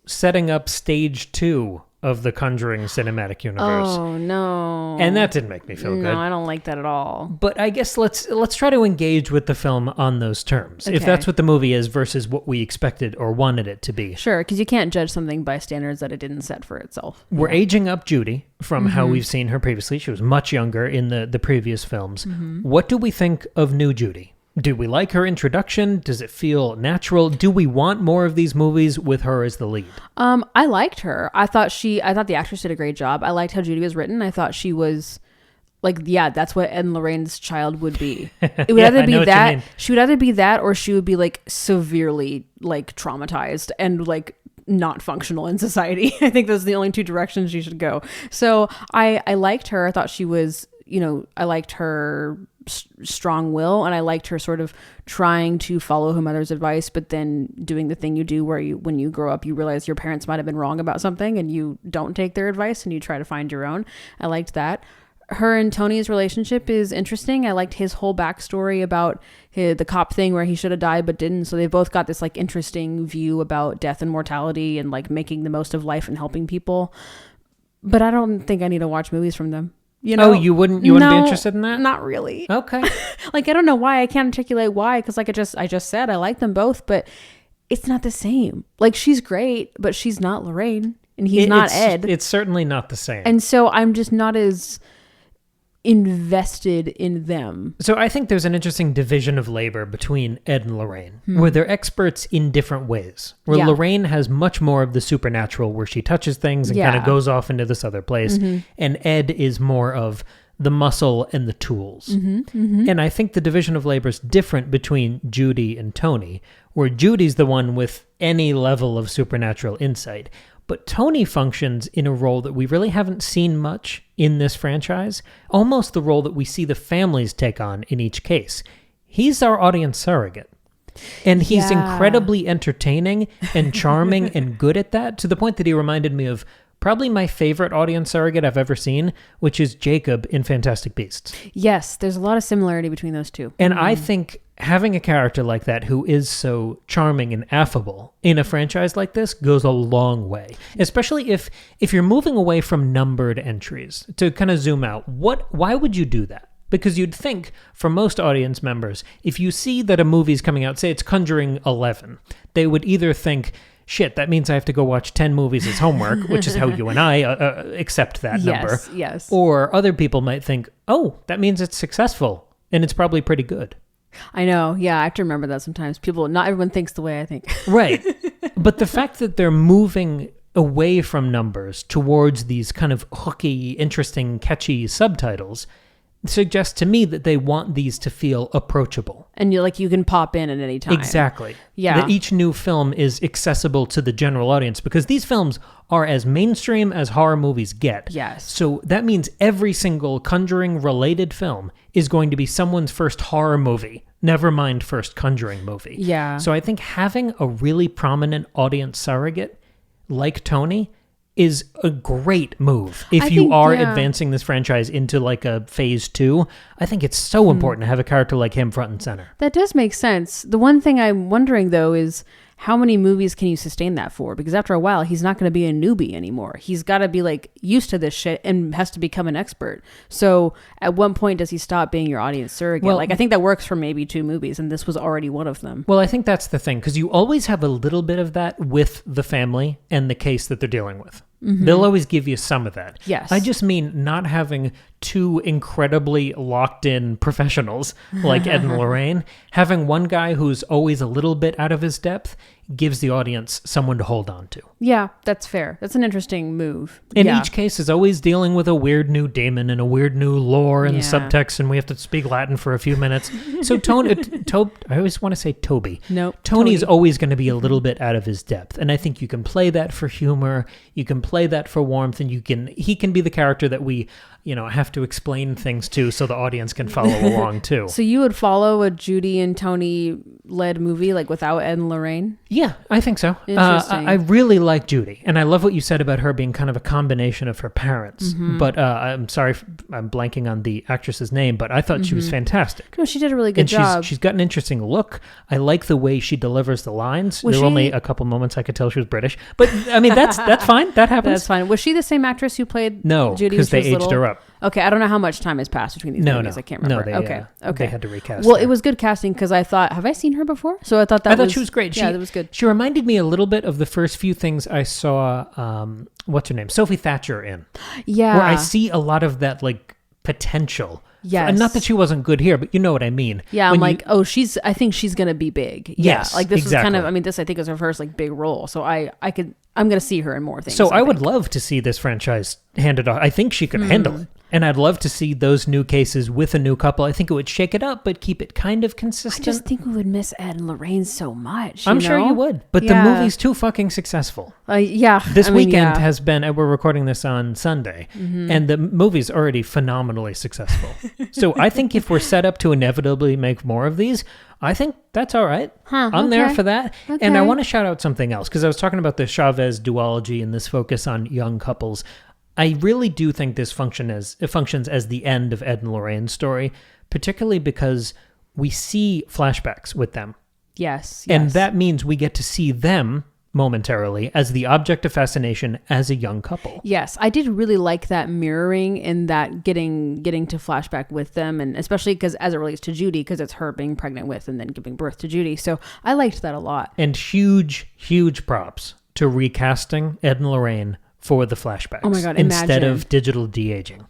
Speaker 1: setting up stage 2 of the Conjuring cinematic universe.
Speaker 2: Oh, no.
Speaker 1: And that didn't make me feel good.
Speaker 2: No, I don't like that at all.
Speaker 1: But I guess let's try to engage with the film on those terms.
Speaker 2: Okay.
Speaker 1: If that's what the movie is versus what we expected or wanted it to be.
Speaker 2: Sure, because you can't judge something by standards that it didn't set for itself.
Speaker 1: We're aging up Judy from how we've seen her previously. She was much younger in the previous films. What do we think of new Judy? Do we like her introduction? Does it feel natural? Do we want more of these movies with her as the lead?
Speaker 2: I liked her. I thought the actress did a great job. I liked how Judy was written. I thought she was like, yeah, that's what Ed and Lorraine's child would be. It would either be that, she would either be that, or she would be like severely like traumatized and like not functional in society. I think those are the only two directions she should go. So I liked her. I thought she was, you know, I liked her strong will, and I liked her sort of trying to follow her mother's advice, but then doing the thing you do where when you grow up, you realize your parents might have been wrong about something and you don't take their advice and you try to find your own. I liked that. Her and Tony's relationship is interesting. I liked his whole backstory about the cop thing where he should have died but didn't. So they both got this like interesting view about death and mortality and like making the most of life and helping people. But I don't think I need to watch movies from them. You know,
Speaker 1: you wouldn't be interested in that?
Speaker 2: Not really.
Speaker 1: Okay.
Speaker 2: Like, I don't know why. I can't articulate why, because like I just said, I like them both, but it's not the same. Like, she's great, but she's not Lorraine. and he's not Ed.
Speaker 1: It's certainly not the same.
Speaker 2: And so I'm just not as invested in them.
Speaker 1: So I think there's an interesting division of labor between Ed and Lorraine, where they're experts in different ways. Where Lorraine has much more of the supernatural, where she touches things and kind of goes off into this other place. And Ed is more of the muscle and the tools. And I think the division of labor is different between Judy and Tony, where Judy's the one with any level of supernatural insight. But Tony functions in a role that we really haven't seen much in this franchise, almost the role that we see the families take on in each case. He's our audience surrogate. And he's incredibly entertaining and charming and good at that, to the point that he reminded me of probably my favorite audience surrogate I've ever seen, which is Jacob in Fantastic Beasts.
Speaker 2: Yes, there's a lot of similarity between those two.
Speaker 1: And I think having a character like that who is so charming and affable in a franchise like this goes a long way, especially if you're moving away from numbered entries. To kind of zoom out, why would you do that? Because you'd think, for most audience members, if you see that a movie's coming out, say it's Conjuring 11, they would either think, shit, that means I have to go watch 10 movies as homework, which is how you and I accept that number.
Speaker 2: Yes.
Speaker 1: Or other people might think, oh, that means it's successful, and it's probably pretty good.
Speaker 2: I know. Yeah, I have to remember that sometimes. Not everyone thinks the way I think.
Speaker 1: Right. But the fact that they're moving away from numbers towards these kind of hooky, interesting, catchy subtitles suggests to me that they want these to feel approachable.
Speaker 2: And you can pop in at any time.
Speaker 1: Exactly.
Speaker 2: Yeah.
Speaker 1: That each new film is accessible to the general audience, because these films are as mainstream as horror movies get.
Speaker 2: Yes.
Speaker 1: So that means every single Conjuring-related film is going to be someone's first horror movie, never mind first Conjuring movie.
Speaker 2: Yeah.
Speaker 1: So I think having a really prominent audience surrogate like Tony is a great move. If you are advancing this franchise into like a phase 2, I think it's so important to have a character like him front and center.
Speaker 2: That does make sense. The one thing I'm wondering, though, is how many movies can you sustain that for? Because after a while, he's not going to be a newbie anymore. He's got to be used to this shit and has to become an expert. So at what point does he stop being your audience surrogate?
Speaker 1: Well,
Speaker 2: I think that works for maybe 2 movies, and this was already one of them.
Speaker 1: Well, I think that's the thing, because you always have a little bit of that with the family and the case that they're dealing with. They'll always give you some of that.
Speaker 2: Yes.
Speaker 1: I just mean not having 2 incredibly locked-in professionals like Ed and Lorraine. Having one guy who's always a little bit out of his depth gives the audience someone to hold on to.
Speaker 2: Yeah, that's fair. That's an interesting move.
Speaker 1: And each case is always dealing with a weird new demon and a weird new lore and
Speaker 2: Yeah.
Speaker 1: subtext, and we have to speak Latin for a few minutes. So I always want to say Toby.
Speaker 2: Nope.
Speaker 1: Tony's
Speaker 2: Tony.
Speaker 1: always going to be a little bit out of his depth, and I think you can play that for humor, you can play that for warmth, and he can be the character that we have to explain things to so the audience can follow along too.
Speaker 2: So you would follow a Judy and Tony led movie without Ed and Lorraine?
Speaker 1: Yeah, I think so.
Speaker 2: Interesting.
Speaker 1: I really like Judy, and I love what you said about her being kind of a combination of her parents. But I'm sorry, I'm blanking on the actress's name, but I thought she was fantastic.
Speaker 2: No, she did a really good job.
Speaker 1: She's got an interesting look. I like the way she delivers the lines. There were only a couple moments I could tell she was British, but I mean that's fine. That happens.
Speaker 2: That's fine. Was she the same actress who played
Speaker 1: No,
Speaker 2: Judy?
Speaker 1: because they aged her up.
Speaker 2: Okay, I don't know how much time has passed between these movies. I can't remember.
Speaker 1: No,
Speaker 2: okay.
Speaker 1: They had to recast
Speaker 2: Well,
Speaker 1: her.
Speaker 2: it was good casting because I thought, have I seen her before? So I thought
Speaker 1: she was great.
Speaker 2: Yeah, that was good.
Speaker 1: She reminded me a little bit of the first few things I saw, what's her name? Sophie Thatcher in.
Speaker 2: Yeah.
Speaker 1: Where I see a lot of that, potential.
Speaker 2: Yes.
Speaker 1: And not that she wasn't good here, but you know what I mean.
Speaker 2: Yeah, I think she's going to be big.
Speaker 1: Yes,
Speaker 2: yeah, this
Speaker 1: exactly.
Speaker 2: was kind of, this I think is her first big role. So I'm going to see her in more things.
Speaker 1: So I would love to see this franchise handed off. I think she could handle it. And I'd love to see those new cases with a new couple. I think it would shake it up, but keep it kind of consistent.
Speaker 2: I just think we would miss Ed and Lorraine so much.
Speaker 1: I'm sure you would. But the movie's too fucking successful.
Speaker 2: Yeah.
Speaker 1: This weekend has been, we're recording this on Sunday, and the movie's already phenomenally successful. So I think if we're set up to inevitably make more of these, I think that's all right. I'm there for that.
Speaker 2: Okay.
Speaker 1: And I want to shout out something else, because I was talking about the Chavez Duology and this focus on young couples. I really do think this functions as the end of Ed and Lorraine's story, particularly because we see flashbacks with them.
Speaker 2: Yes.
Speaker 1: And that means we get to see them momentarily as the object of fascination as a young couple.
Speaker 2: Yes, I did really like that mirroring and that getting to flashback with them, and especially because as it relates to Judy, because it's her being pregnant with and then giving birth to Judy. So I liked that a lot.
Speaker 1: And huge props to recasting Ed and Lorraine for the flashbacks.
Speaker 2: Oh my God,
Speaker 1: instead
Speaker 2: imagine.
Speaker 1: of digital de-aging.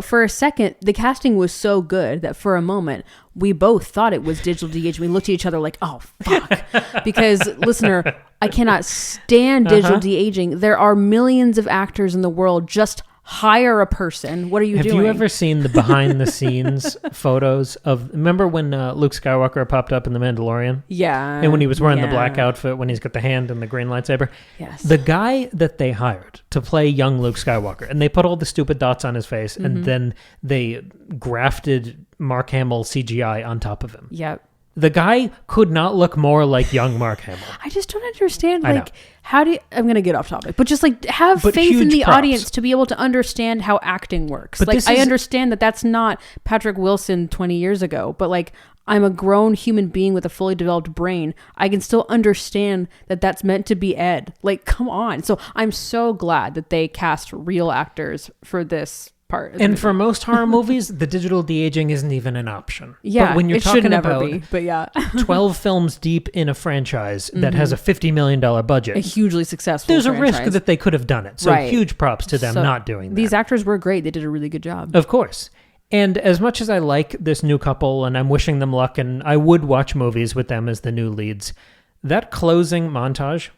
Speaker 2: For a second, the casting was so good that for a moment, we both thought it was digital de-aging. We looked at each other like, oh, fuck. Because, listener, I cannot stand digital de-aging. There are millions of actors in the world. Just hire a person. What are you doing?
Speaker 1: Have you ever seen the behind the scenes photos of, remember when Luke Skywalker popped up in The Mandalorian?
Speaker 2: Yeah.
Speaker 1: And when he was wearing the black outfit, when he's got the hand and the green lightsaber?
Speaker 2: Yes.
Speaker 1: The guy that they hired to play young Luke Skywalker, and they put all the stupid dots on his face, and then they grafted Mark Hamill CGI on top of him.
Speaker 2: Yep.
Speaker 1: The guy could not look more like young Mark Hamill.
Speaker 2: I just don't understand,
Speaker 1: I know.
Speaker 2: like, how do you, I'm going to get off topic, but just like have
Speaker 1: But
Speaker 2: faith in
Speaker 1: huge
Speaker 2: the
Speaker 1: props.
Speaker 2: audience to be able to understand how acting works.
Speaker 1: But
Speaker 2: Like,
Speaker 1: this
Speaker 2: I
Speaker 1: is-
Speaker 2: understand that that's not Patrick Wilson 20 years ago, but like, I'm a grown human being with a fully developed brain. I can still understand that that's meant to be Ed. Like, come on. So I'm so glad that they cast real actors for this part. of the
Speaker 1: And
Speaker 2: movie.
Speaker 1: for most horror movies, the digital de-aging isn't even an option.
Speaker 2: yeah,
Speaker 1: But when you're
Speaker 2: it should
Speaker 1: talking
Speaker 2: never
Speaker 1: about
Speaker 2: be, but yeah,
Speaker 1: 12 films deep in a franchise that has a $50 million budget,
Speaker 2: a hugely successful
Speaker 1: there's a risk
Speaker 2: franchise.
Speaker 1: that they could have done it. So
Speaker 2: Right.
Speaker 1: huge props to them
Speaker 2: So
Speaker 1: not doing that.
Speaker 2: These actors were great. They did a really good job.
Speaker 1: Of course. And as much as I like this new couple and I'm wishing them luck and I would watch movies with them as the new leads, that closing montage,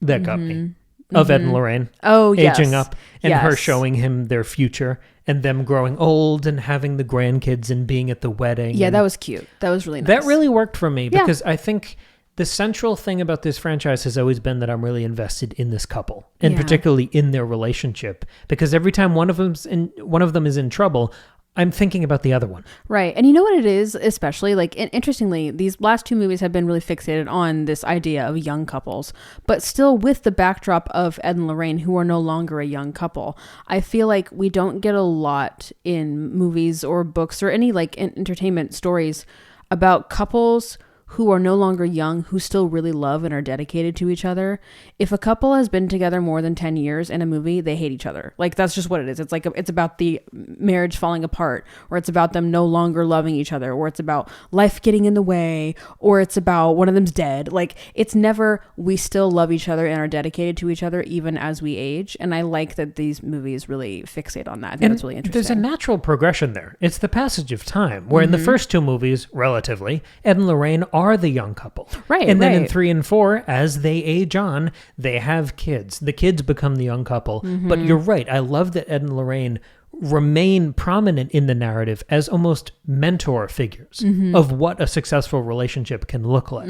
Speaker 1: that got me. Of Ed and Lorraine
Speaker 2: Oh, yes.
Speaker 1: aging up and her
Speaker 2: Yes.
Speaker 1: showing him their future and them growing old and having the grandkids and being at the wedding.
Speaker 2: Yeah,
Speaker 1: and
Speaker 2: that was cute. That was really nice.
Speaker 1: that really worked for me
Speaker 2: Yeah.
Speaker 1: because I think the central thing about this franchise has always been that I'm really invested in this couple and
Speaker 2: Yeah.
Speaker 1: particularly in their relationship because every time one of them is in trouble, I'm thinking about the other one.
Speaker 2: Right. And you know what it is, especially like, interestingly, these last two movies have been really fixated on this idea of young couples, but still with the backdrop of Ed and Lorraine, who are no longer a young couple. I feel like we don't get a lot in movies or books or any like entertainment stories about couples who are no longer young, who still really love and are dedicated to each other. If a couple has been together more than 10 years in a movie, they hate each other. Like, that's just what it is. It's like, it's about the marriage falling apart, or it's about them no longer loving each other, or it's about life getting in the way, or it's about one of them's dead. Like, it's never, we still love each other and are dedicated to each other even as we age. And I like that these movies really fixate on that. I think that's really interesting.
Speaker 1: There's a natural progression there. It's the passage of time, where in the first two movies, relatively, Ed and Lorraine are the young couple.
Speaker 2: Right,
Speaker 1: And then in
Speaker 2: right.
Speaker 1: 3 and 4, as they age on, they have kids. The kids become the young couple. But you're right. I love that Ed and Lorraine remain prominent in the narrative as almost mentor figures of what a successful relationship can look like.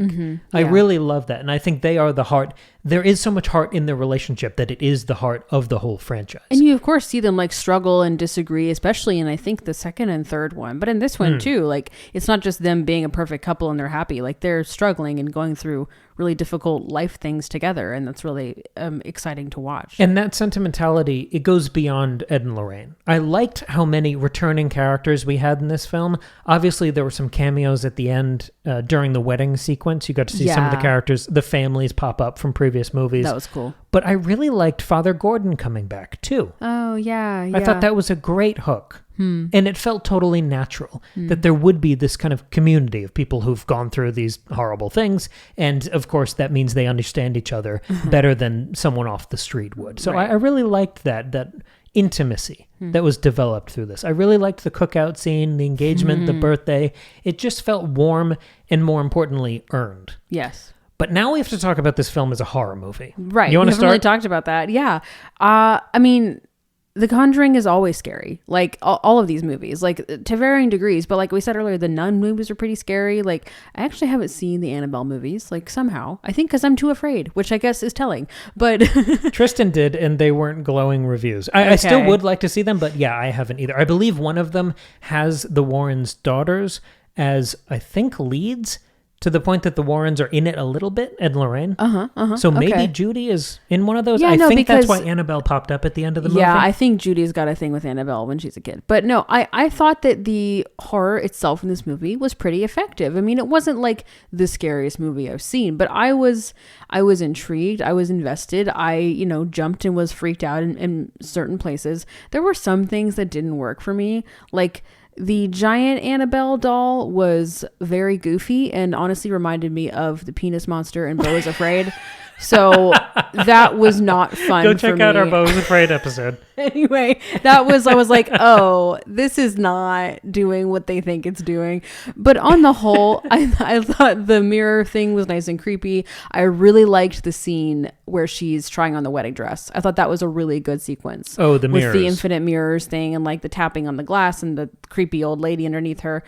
Speaker 1: I
Speaker 2: Yeah.
Speaker 1: really love that. And I think they are the heart. There is so much heart in their relationship that it is the heart of the whole franchise.
Speaker 2: And you, of course, see them like struggle and disagree, especially in, I think, the second and third one. But in this one, too, like, it's not just them being a perfect couple and they're happy. Like, they're struggling and going through really difficult life things together. And that's really exciting to watch.
Speaker 1: And that sentimentality, it goes beyond Ed and Lorraine. I liked how many returning characters we had in this film. Obviously, there were some cameos at the end during the wedding sequence. You got to see some of the
Speaker 2: Yeah.
Speaker 1: characters, the families pop up from previous movies.
Speaker 2: That was cool.
Speaker 1: But I really liked Father Gordon coming back, too.
Speaker 2: Oh, yeah.
Speaker 1: I thought that was a great hook. And it felt totally natural that there would be this kind of community of people who've gone through these horrible things. And of course, that means they understand each other better than someone off the street would. So
Speaker 2: Right.
Speaker 1: I really liked that intimacy that was developed through this. I really liked the cookout scene, the engagement, the birthday. It just felt warm and, more importantly, earned.
Speaker 2: Yes.
Speaker 1: But now we have to talk about this film as a horror movie.
Speaker 2: Right.
Speaker 1: You want
Speaker 2: We
Speaker 1: to
Speaker 2: haven't really
Speaker 1: start?
Speaker 2: talked about that. Yeah. I mean, The Conjuring is always scary. Like, all of these movies, like, to varying degrees. But like we said earlier, the Nun movies are pretty scary. Like, I actually haven't seen the Annabelle movies, like, somehow. I think because I'm too afraid, which I guess is telling. But
Speaker 1: Tristan did, and they weren't glowing reviews. I still
Speaker 2: Okay.
Speaker 1: would like to see them, but yeah, I haven't either. I believe one of them has the Warrens' daughters as, I think, leads, to the point that the Warrens are in it a little bit, Ed and Lorraine. So maybe
Speaker 2: Okay.
Speaker 1: Judy is in one of those.
Speaker 2: Yeah,
Speaker 1: I
Speaker 2: no,
Speaker 1: think that's why
Speaker 2: because-
Speaker 1: Annabelle popped up at the end of the movie.
Speaker 2: yeah, I think Judy's got a thing with Annabelle when she's a kid. But no, I thought that the horror itself in this movie was pretty effective. I mean, it wasn't like the scariest movie I've seen, but I was intrigued. I was invested. I, jumped and was freaked out in certain places. There were some things that didn't work for me. Like, the giant Annabelle doll was very goofy and honestly reminded me of the penis monster in Beau is Afraid. So that was not fun.
Speaker 1: Go check
Speaker 2: for
Speaker 1: out
Speaker 2: me.
Speaker 1: our Bo is Afraid episode.
Speaker 2: Anyway, I was like, oh, this is not doing what they think it's doing. But on the whole, I thought the mirror thing was nice and creepy. I really liked the scene where she's trying on the wedding dress. I thought that was a really good sequence.
Speaker 1: Oh, the mirrors.
Speaker 2: With the infinite mirrors thing and like the tapping on the glass and the creepy old lady underneath her.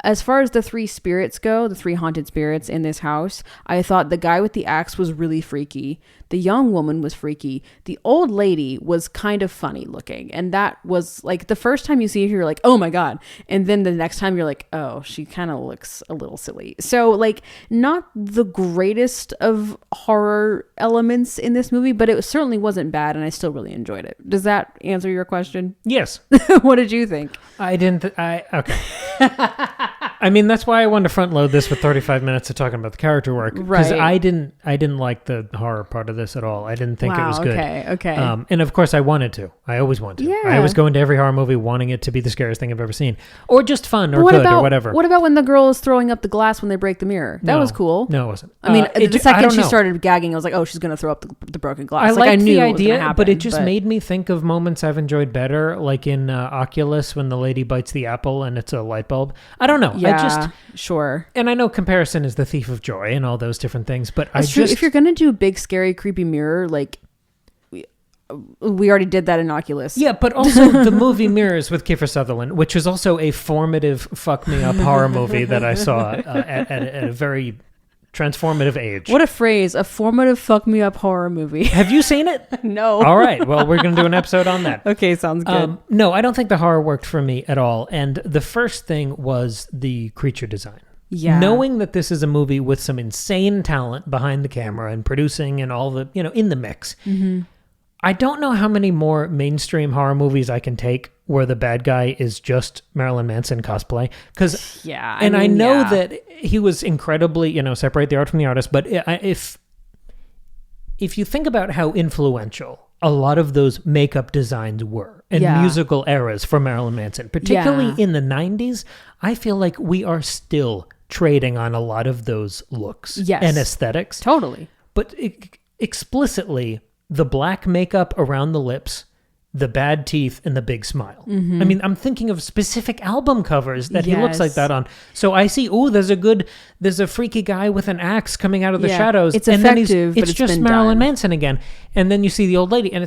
Speaker 2: As far as the three spirits go, the three haunted spirits in this house, I thought the guy with the axe was really freaky. The young woman was freaky. The old lady was kind of funny looking. And that was like the first time you see her, you're like, oh my God. And then the next time you're like, oh, she kind of looks a little silly. So like not the greatest of horror elements in this movie, but it certainly wasn't bad. And I still really enjoyed it. Does that answer your question?
Speaker 1: Yes.
Speaker 2: What did you think?
Speaker 1: Okay. I mean, that's why I wanted to front load this with 35 minutes of talking about the character work. Because I didn't like the horror part of this at all. I didn't think it was good.
Speaker 2: Okay.
Speaker 1: And of course I wanted to. I always wanted to.
Speaker 2: Yeah.
Speaker 1: I always go into every horror movie wanting it to be the scariest thing I've ever seen. Or just fun or good or whatever.
Speaker 2: What about when the girl is throwing up the glass when they break the mirror? That was cool.
Speaker 1: No, it wasn't.
Speaker 2: I mean, the second she started gagging, I was like, oh, she's going to throw up the broken glass.
Speaker 1: I knew the
Speaker 2: it was
Speaker 1: idea,
Speaker 2: happen,
Speaker 1: but it just made me think of moments I've enjoyed better, like in Oculus when the lady bites the apple and it's a light bulb. I don't know.
Speaker 2: Yeah, sure.
Speaker 1: And I know comparison is the thief of joy and all those different things, but
Speaker 2: That's true. If you're going to do a big, scary, creepy mirror, like we already did that in Oculus.
Speaker 1: Yeah, but also the movie Mirrors with Kiefer Sutherland, which is also a formative fuck me up horror movie that I saw at a very transformative age.
Speaker 2: What a phrase, a formative fuck me up horror movie.
Speaker 1: Have you seen it?
Speaker 2: No.
Speaker 1: All right. Well, we're going to do an episode on that.
Speaker 2: Okay, sounds good.
Speaker 1: No, I don't think the horror worked for me at all. And the first thing was the creature design.
Speaker 2: Yeah.
Speaker 1: Knowing that this is a movie with some insane talent behind the camera and producing and all the, in the mix. Mm-hmm. I don't know how many more mainstream horror movies I can take where the bad guy is just Marilyn Manson cosplay. I know that he was incredibly, separate the art from the artist. But if you think about how influential a lot of those makeup designs were and musical eras for Marilyn Manson, particularly in the 90s, I feel like we are still trading on a lot of those looks and aesthetics.
Speaker 2: Totally.
Speaker 1: But explicitly, the black makeup around the lips, the bad teeth, and the big smile. Mm-hmm. I mean, I'm thinking of specific album covers that he looks like that on. So I see, there's a freaky guy with an axe coming out of the shadows.
Speaker 2: It's effective, but it's just
Speaker 1: Marilyn Manson again. And then you see the old lady, and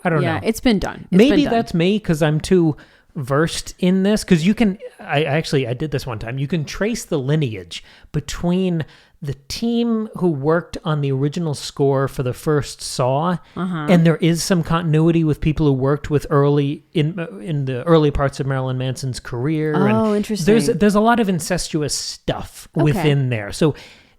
Speaker 1: I don't know.
Speaker 2: Yeah, it's been done.
Speaker 1: Maybe that's me because I'm too versed in this. Because you can, I did this one time. You can trace the lineage between the team who worked on the original score for the first Saw, and there is some continuity with people who worked with in the early parts of Marilyn Manson's career.
Speaker 2: Oh, interesting.
Speaker 1: There's a lot of incestuous stuff within there. So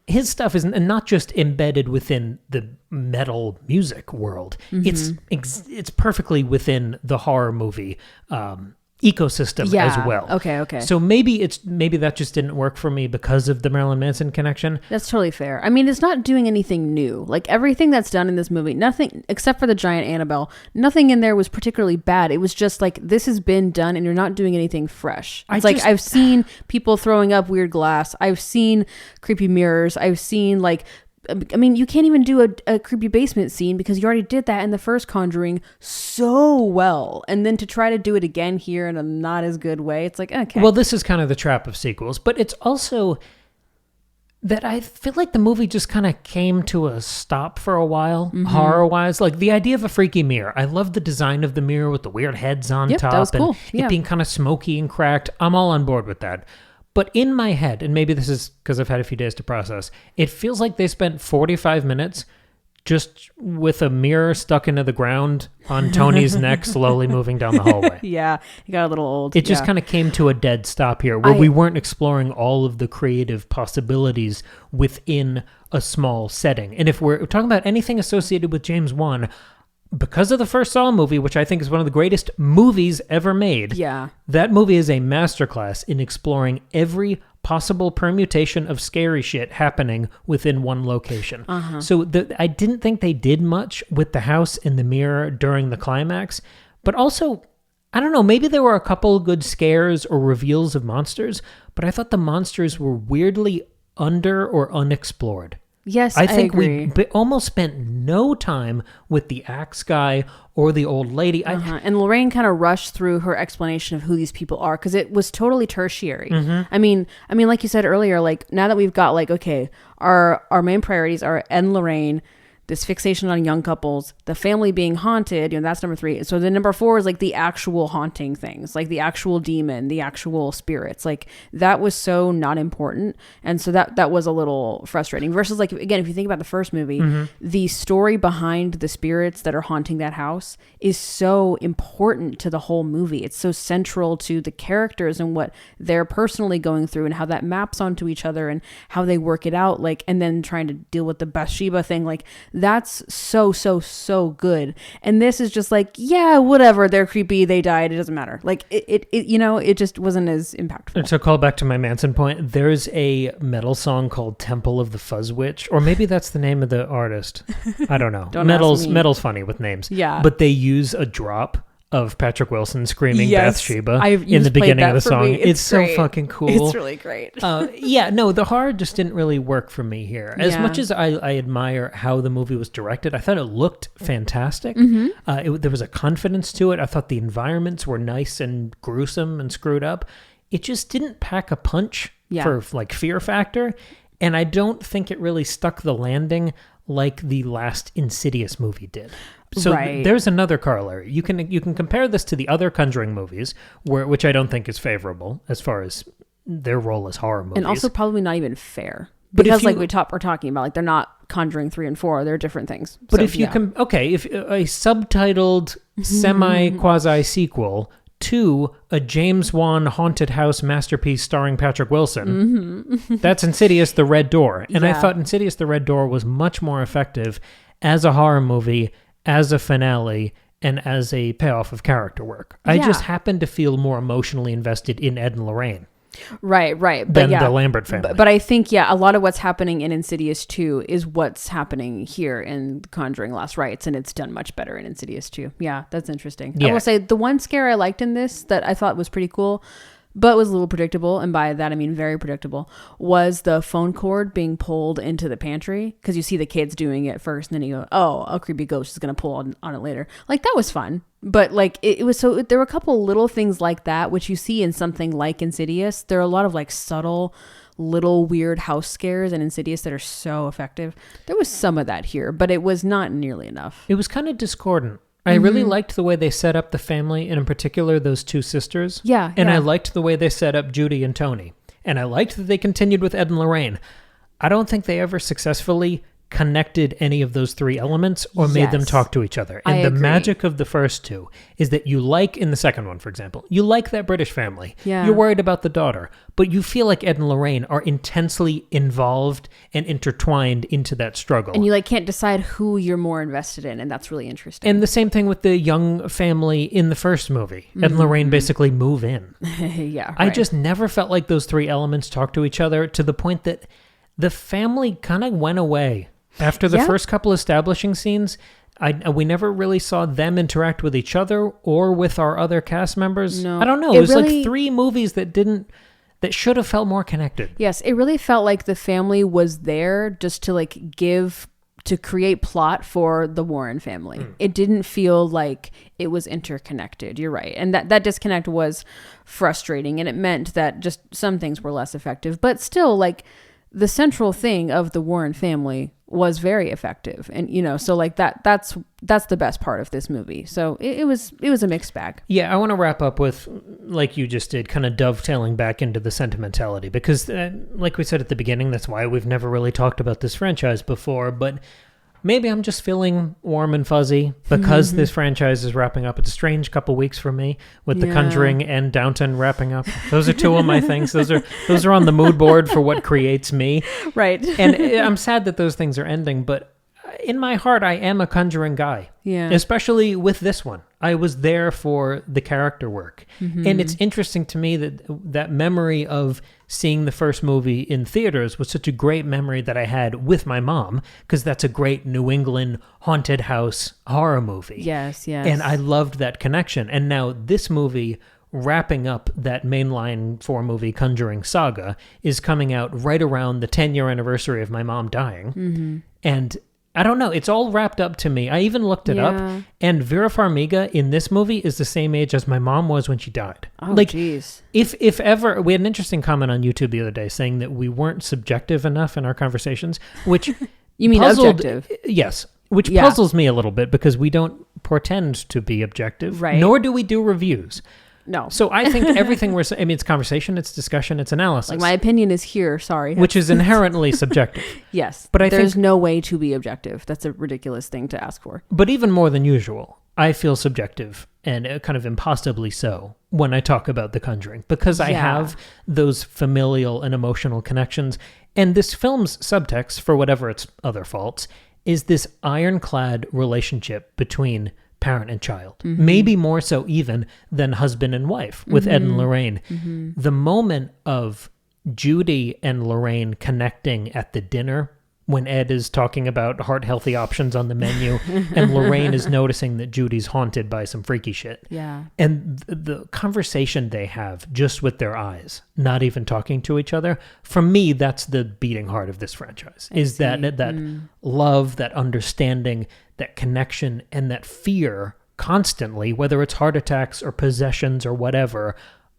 Speaker 1: his stuff is not just embedded within the metal music world. Mm-hmm. It's perfectly within the horror movie ecosystem as well.
Speaker 2: Okay.
Speaker 1: So maybe that just didn't work for me because of the Marilyn Manson connection.
Speaker 2: That's totally fair. I mean, it's not doing anything new. Like everything that's done in this movie, nothing except for the giant Annabelle, nothing in there was particularly bad. It was just like, this has been done and you're not doing anything fresh. I've seen people throwing up weird glass. I've seen creepy mirrors. I've seen you can't even do a creepy basement scene because you already did that in the first Conjuring so well. And then to try to do it again here in a not as good way, it's like, okay.
Speaker 1: Well, this is kind of the trap of sequels, but it's also that I feel like the movie just kind of came to a stop for a while, horror-wise. Like the idea of a freaky mirror. I love the design of the mirror with the weird heads on top.
Speaker 2: That was cool.
Speaker 1: And it being kind of smoky and cracked. I'm all on board with that. But in my head, and maybe this is because I've had a few days to process, it feels like they spent 45 minutes just with a mirror stuck into the ground on Tony's neck, slowly moving down the hallway.
Speaker 2: Yeah, it got a little old.
Speaker 1: It just kind of came to a dead stop here, where we weren't exploring all of the creative possibilities within a small setting. And if we're talking about anything associated with James Wan, because of the first Saw movie, which I think is one of the greatest movies ever made, that movie is a masterclass in exploring every possible permutation of scary shit happening within one location. So I didn't think they did much with the house and the mirror during the climax, but also, I don't know, maybe there were a couple good scares or reveals of monsters, but I thought the monsters were weirdly under or unexplored.
Speaker 2: Yes,
Speaker 1: I think
Speaker 2: agree.
Speaker 1: we almost spent no time with the axe guy or the old lady.
Speaker 2: And Lorraine kind of rushed through her explanation of who these people are because it was totally tertiary.
Speaker 1: Mm-hmm.
Speaker 2: I mean, like you said earlier, like now that we've got like, okay, our main priorities are Ed and Lorraine, this fixation on young couples, the family being haunted, that's number 3. So the number 4 is like the actual haunting things, like the actual demon, the actual spirits. Like that was so not important. And so that was a little frustrating versus like, again, if you think about the first movie, the story behind the spirits that are haunting that house is so important to the whole movie. It's so central to the characters and what they're personally going through and how that maps onto each other and how they work it out. Like, and then trying to deal with the Bathsheba thing. Like, that's so good. And this is just like, yeah, whatever, they're creepy, they died, it doesn't matter. Like it just wasn't as impactful.
Speaker 1: And to call back to my Manson point, there's a metal song called Temple of the Fuzz Witch, or maybe that's the name of the artist. I don't know. Metal's funny with names.
Speaker 2: Yeah.
Speaker 1: But they use a drop of Patrick Wilson screaming
Speaker 2: Yes,
Speaker 1: Bathsheba in the beginning of the song. It's so fucking cool.
Speaker 2: It's really great.
Speaker 1: The horror just didn't really work for me here. As much as I admire how the movie was directed, I thought it looked fantastic. There was a confidence to it. I thought the environments were nice and gruesome and screwed up. It just didn't pack a punch for like fear factor. And I don't think it really stuck the landing like the last Insidious movie did. So there's another corollary. You can compare this to the other Conjuring movies, which I don't think is favorable as far as their role as horror movies.
Speaker 2: And also probably not even fair. Because we're talking about, like, they're not Conjuring 3 and 4, they're different things.
Speaker 1: But so, if you if a subtitled semi-quasi sequel to a James Wan haunted house masterpiece starring Patrick Wilson, that's Insidious the Red Door. And I thought Insidious the Red Door was much more effective as a horror movie, as a finale, and as a payoff of character work. I just happen to feel more emotionally invested in Ed and Lorraine.
Speaker 2: Right.
Speaker 1: Than the Lambert family.
Speaker 2: But I think, a lot of what's happening in Insidious 2 is what's happening here in Conjuring Last Rites, and it's done much better in Insidious 2. Yeah, that's interesting. I will say the one scare I liked in this that I thought was pretty cool, but was a little predictable, and by that I mean very predictable, was the phone cord being pulled into the pantry, because you see the kids doing it first, and then you go, oh, a creepy ghost is going to pull on it later. Like, that was fun. But like it was so there were a couple little things like that, which you see in something like Insidious. There are a lot of like subtle little weird house scares in Insidious that are so effective. There was some of that here, but it was not nearly enough.
Speaker 1: It was kind of discordant. I really liked the way they set up the family, and in particular, those two sisters. And I liked the way they set up Judy and Tony. And I liked that they continued with Ed and Lorraine. I don't think they ever successfully connected any of those 3 elements or made them talk to each other. And the magic of the first 2 is that you like, in the second one, for example, you like that British family. You're worried about the daughter, but you feel like Ed and Lorraine are intensely involved and intertwined into that struggle. And
Speaker 2: you like can't decide who you're more invested in, and that's really interesting.
Speaker 1: And the same thing with the young family in the first movie. Ed and Lorraine basically move in. I just never felt like those 3 elements talked to each other, to the point that the family kind of went away. After the first couple establishing scenes, we never really saw them interact with each other or with our other cast members.
Speaker 2: No.
Speaker 1: I don't know. It was really, like 3 movies that should have felt more connected.
Speaker 2: Yes, it really felt like the family was there just to create plot for the Warren family. It didn't feel like it was interconnected. You're right. And that disconnect was frustrating, and it meant that just some things were less effective. But still, like, the central thing of the Warren family was very effective. And, so like that's the best part of this movie. So it was a mixed bag.
Speaker 1: Yeah. I want to wrap up with, like you just did, kind of dovetailing back into the sentimentality, because like we said at the beginning, that's why we've never really talked about this franchise before, but maybe I'm just feeling warm and fuzzy because this franchise is wrapping up. It's a strange couple weeks for me with The Conjuring and Downton wrapping up. Those are 2 of my things. Those are on the mood board for what creates me.
Speaker 2: Right.
Speaker 1: And I'm sad that those things are ending, but in my heart, I am a Conjuring guy.
Speaker 2: Yeah.
Speaker 1: Especially with this one. I was there for the character work. And it's interesting to me that memory of seeing the first movie in theaters was such a great memory that I had with my mom, because that's a great New England haunted house horror movie.
Speaker 2: Yes.
Speaker 1: And I loved that connection. And now this movie wrapping up that mainline 4-movie Conjuring saga is coming out right around the 10-year anniversary of my mom dying. And I don't know, it's all wrapped up to me. I even looked it up, and Vera Farmiga in this movie is the same age as my mom was when she died.
Speaker 2: Oh, jeez.
Speaker 1: If ever, we had an interesting comment on YouTube the other day saying that we weren't subjective enough in our conversations, which
Speaker 2: You mean objective?
Speaker 1: Yes, which puzzles me a little bit because we don't pretend to be objective,
Speaker 2: right?
Speaker 1: Nor do we do reviews.
Speaker 2: No.
Speaker 1: So I think everything we're saying, I mean, it's conversation, it's discussion, it's analysis.
Speaker 2: Like, my opinion is here, sorry.
Speaker 1: Which is inherently subjective.
Speaker 2: Yes.
Speaker 1: But
Speaker 2: there's no way to be objective. That's a ridiculous thing to ask for.
Speaker 1: But even more than usual, I feel subjective, and kind of impossibly so, when I talk about The Conjuring, because I have those familial and emotional connections. And this film's subtext, for whatever its other faults, is this ironclad relationship between parent and child, maybe more so even than husband and wife with Ed and Lorraine. The moment of Judy and Lorraine connecting at the dinner when Ed is talking about heart-healthy options on the menu and Lorraine is noticing that Judy's haunted by some freaky shit.
Speaker 2: Yeah.
Speaker 1: And the conversation they have just with their eyes, not even talking to each other, for me, that's the beating heart of this franchise, is that love, that understanding, that connection, and that fear constantly, whether it's heart attacks or possessions or whatever,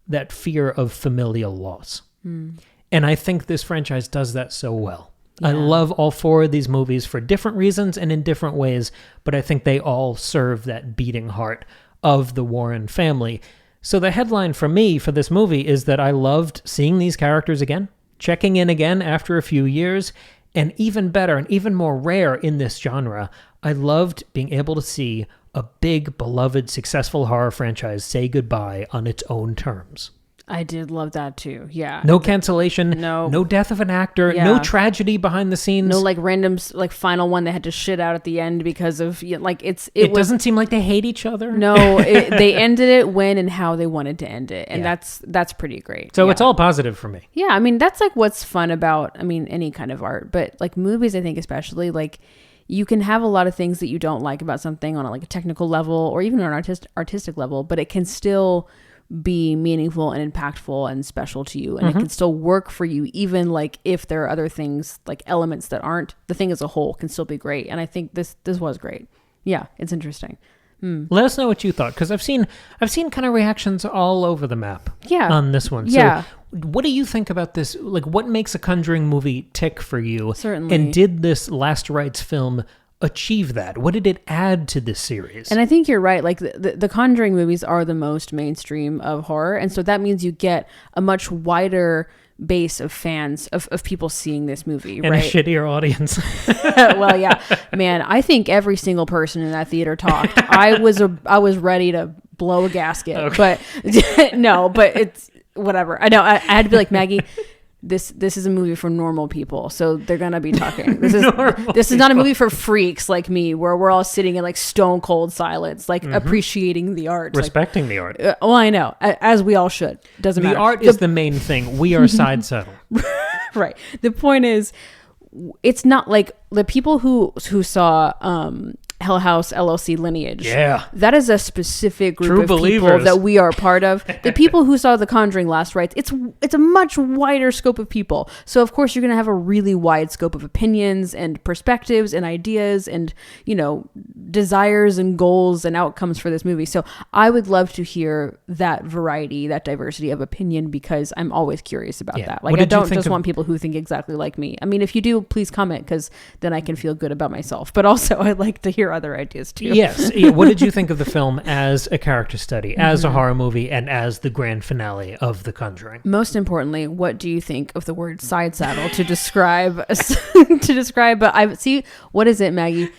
Speaker 1: that fear of familial loss. And I think this franchise does that so well. I love all 4 of these movies for different reasons and in different ways, but I think they all serve that beating heart of the Warren family. So the headline for me for this movie is that I loved seeing these characters again, checking in again after a few years, and even better and even more rare in this genre, I loved being able to see a big, beloved, successful horror franchise say goodbye on its own terms.
Speaker 2: I did love that too. Yeah.
Speaker 1: No cancellation. No death of an actor.
Speaker 2: Yeah.
Speaker 1: No tragedy behind the scenes.
Speaker 2: No like random like final one they had to shit out at the end because of like it
Speaker 1: doesn't seem like they hate each other.
Speaker 2: No, they ended it when and how they wanted to end it, and that's pretty great.
Speaker 1: So it's all positive for me.
Speaker 2: Yeah, I mean that's like what's fun about any kind of art, but like movies, I think especially like. You can have a lot of things that you don't like about something on a technical level or even on an artistic level, but it can still be meaningful and impactful and special to you, and it can still work for you, even like if there are other things like elements that aren't. The thing as a whole can still be great, and I think this was great. Yeah, it's interesting.
Speaker 1: Let us know what you thought, because I've seen kind of reactions all over the map on this one.
Speaker 2: Yeah.
Speaker 1: So what do you think about this? Like, what makes a Conjuring movie tick for you?
Speaker 2: Certainly.
Speaker 1: And did this Last Rites film achieve that? What did it add to this series?
Speaker 2: And I think you're right. Like the Conjuring movies are the most mainstream of horror, and so that means you get a much wider base of fans of people seeing this movie,
Speaker 1: and
Speaker 2: right?
Speaker 1: a shittier audience.
Speaker 2: Well, yeah, man, I think every single person in that theater talked. I was ready to blow a gasket, but no, but it's whatever. I know I had to be like, Maggie, this is a movie for normal people, so they're gonna be talking. This is not a movie for freaks like me, where we're all sitting in like stone cold silence, like appreciating the art,
Speaker 1: respecting the art.
Speaker 2: Well, I know, as we all should. Doesn't matter.
Speaker 1: The art is the main thing. We are side saddle.
Speaker 2: Right. The point is, it's not like the people who saw Hell House LLC Lineage.
Speaker 1: Yeah.
Speaker 2: That is a specific group
Speaker 1: True
Speaker 2: of
Speaker 1: believers.
Speaker 2: people that we are part of. The people who saw The Conjuring Last Rites, it's a much wider scope of people. So of course you're going to have a really wide scope of opinions and perspectives and ideas and, desires and goals and outcomes for this movie. So I would love to hear that variety, that diversity of opinion, because I'm always curious about that. Like I don't just want people who think exactly like me. I mean, if you do, please comment, because then I can feel good about myself. But also I'd like to hear other ideas too.
Speaker 1: Yes. What did you think of the film as a character study, as a horror movie, and as the grand finale of The Conjuring?
Speaker 2: Most importantly, what do you think of the word side saddle to describe but I see, what is it, Maggie?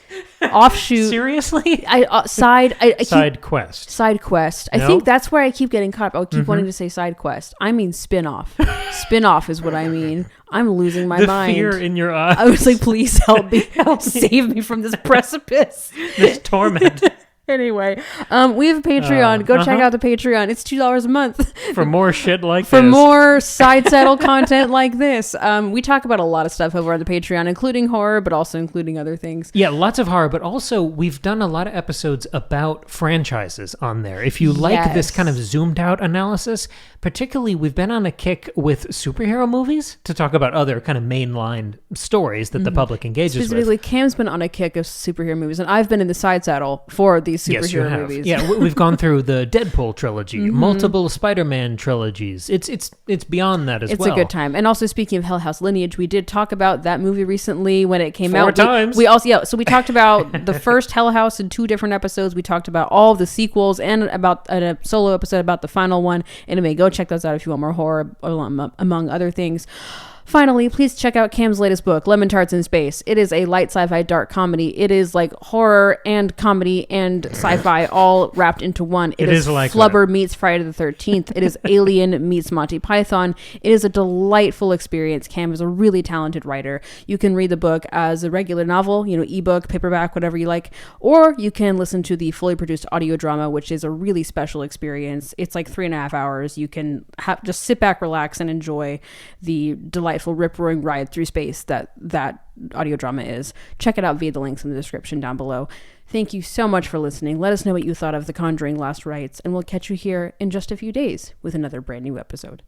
Speaker 2: Offshoot.
Speaker 1: Seriously?
Speaker 2: Side
Speaker 1: quest.
Speaker 2: Side quest. I think that's where I keep getting caught up. I keep wanting to say side quest. I mean spin-off. Spin-off is what I mean. I'm losing my mind.
Speaker 1: The fear in your eyes.
Speaker 2: I was like, please help me. Save me from this precipice.
Speaker 1: This torment.
Speaker 2: Anyway, we have a Patreon. Go check out the Patreon. It's $2 a month
Speaker 1: for more shit like
Speaker 2: for
Speaker 1: this.
Speaker 2: more side saddle content like this. We talk about a lot of stuff over on the Patreon, including horror, but also including other things.
Speaker 1: Yeah, lots of horror, but also we've done a lot of episodes about franchises on there. If you like this kind of zoomed out analysis, particularly we've been on a kick with superhero movies to talk about other kind of mainline stories that the public engages with.
Speaker 2: Specifically, Cam's been on a kick of superhero movies, and I've been in the side saddle for these superhero movies.
Speaker 1: Yeah, we've gone through the Deadpool trilogy, multiple Spider-Man trilogies. It's beyond that as well.
Speaker 2: It's a good time. And also, speaking of Hell House Lineage, we did talk about that movie recently when it came out.
Speaker 1: 4 times.
Speaker 2: We also, so we talked about the first Hell House in 2 different episodes. We talked about all of the sequels and about a solo episode about the final one. Anyway, go check those out if you want more horror, among other things. Finally, please check out Cam's latest book, Lemon Tarts in Space. It is a light sci-fi dark comedy. It is like horror and comedy and sci-fi all wrapped into one. It is like Flubber meets Friday the 13th. It is Alien meets Monty Python. It is a delightful experience. Cam is a really talented writer. You can read the book as a regular novel, ebook, paperback, whatever you like, or you can listen to the fully produced audio drama, which is a really special experience. It's like 3.5 hours. You can just sit back, relax, and enjoy the delightful rip-roaring ride through space that audio drama is. Check it out via the links in the description down below. Thank you so much for listening. Let us know what you thought of The Conjuring Last Rites, and we'll catch you here in just a few days with another brand new episode.